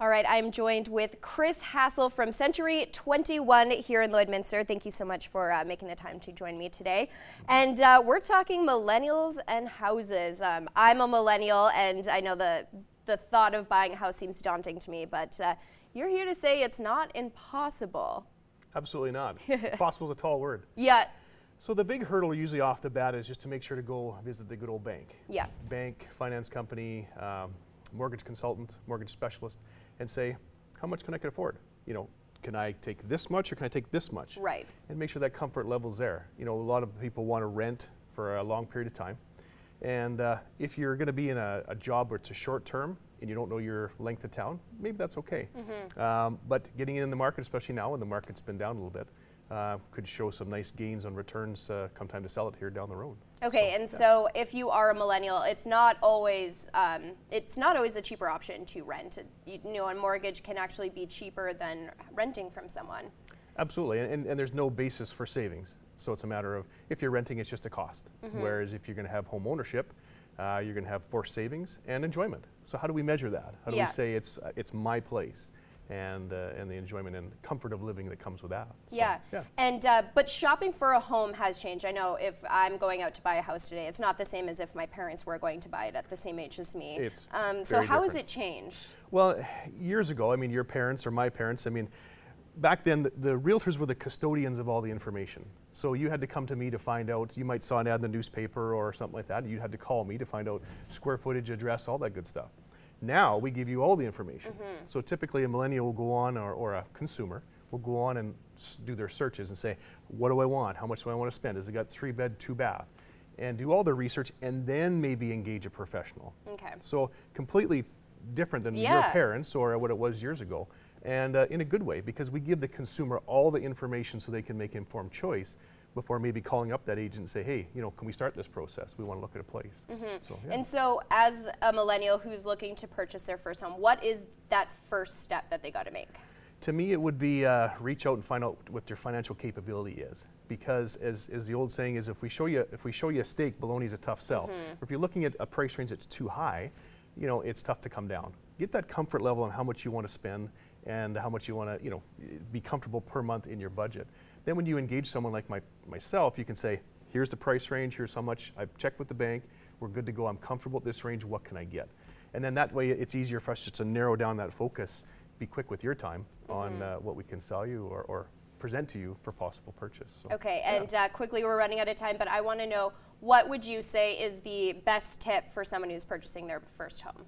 All right, I'm joined with Chris Hassel from Century 21 here in Lloydminster. Thank you so much for making the time to join me today. And we're talking millennials and houses. I'm a millennial, and I know the thought of buying a house seems daunting to me, but you're here to say it's not impossible. Absolutely not. Possible is a tall word. Yeah. So the big hurdle usually off the bat is just to make sure to go visit the good old bank. Yeah. Bank, finance company, mortgage consultant, mortgage specialist, and say, how much can I afford? You know, can I take this much or can I take this much? Right. And make sure that comfort level's there. You know, a lot of people want to rent for a long period of time. And if you're going to be in a job where it's a short term and you don't know your length of town, maybe that's okay. Mm-hmm. But getting in the market, especially now when the market's been down a little bit, could show some nice gains on returns come time to sell it here down the road. Okay, so if you are a millennial, it's not always a cheaper option to rent. You know, a mortgage can actually be cheaper than renting from someone. Absolutely, and there's no basis for savings. So it's a matter of, if you're renting, it's just a cost. Mm-hmm. Whereas if you're going to have home ownership, you're going to have forced savings and enjoyment. So how do we measure that? How do we say it's my place? And the enjoyment and comfort of living that comes with that. So, yeah, and but shopping for a home has changed. I know if I'm going out to buy a house today, it's not the same as if my parents were going to buy it at the same age as me. It's so how has it changed? Well, years ago, I mean, your parents or my parents, I mean, back then the realtors were the custodians of all the information. So you had to come to me to find out, you might saw an ad in the newspaper or something like that, you had to call me to find out square footage, address, all that good stuff. Now we give you all the information. Mm-hmm. So typically a millennial will go on, or a consumer will go on and do their searches and say, what do I want? How much do I want to spend? Has it got 3-bed, 2-bath? And do all the research and then maybe engage a professional. Okay. So completely different than your parents or what it was years ago. And in a good way, because we give the consumer all the information so they can make informed choice before maybe calling up that agent and say, hey, you know, can we start this process? We want to look at a place. Mm-hmm. So, and so as a millennial who's looking to purchase their first home, what is that first step that they got to make? To me, it would be reach out and find out what your financial capability is. Because as the old saying is, if we show you a steak, bologna's a tough sell. Mm-hmm. If you're looking at a price range that's too high, you know, it's tough to come down. Get that comfort level on how much you want to spend and how much you want to, you know, be comfortable per month in your budget. Then when you engage someone like myself, you can say, here's the price range, here's how much, I've checked with the bank, we're good to go, I'm comfortable at this range, what can I get? And then that way it's easier for us just to narrow down that focus, be quick with your time on what we can sell you or present to you for possible purchase. So, okay, and quickly we're running out of time, but I want to know, what would you say is the best tip for someone who's purchasing their first home?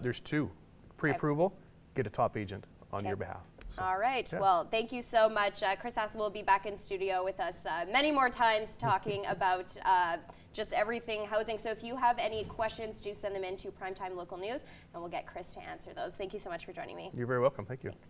There's 2. Pre-approval, get a top agent on your behalf. So, all right. Well, thank you so much. Chris Hassel will be back in studio with us many more times talking about just everything housing. So if you have any questions, do send them in to Primetime Local News, and we'll get Chris to answer those. Thank you so much for joining me. You're very welcome. Thank you. Thanks.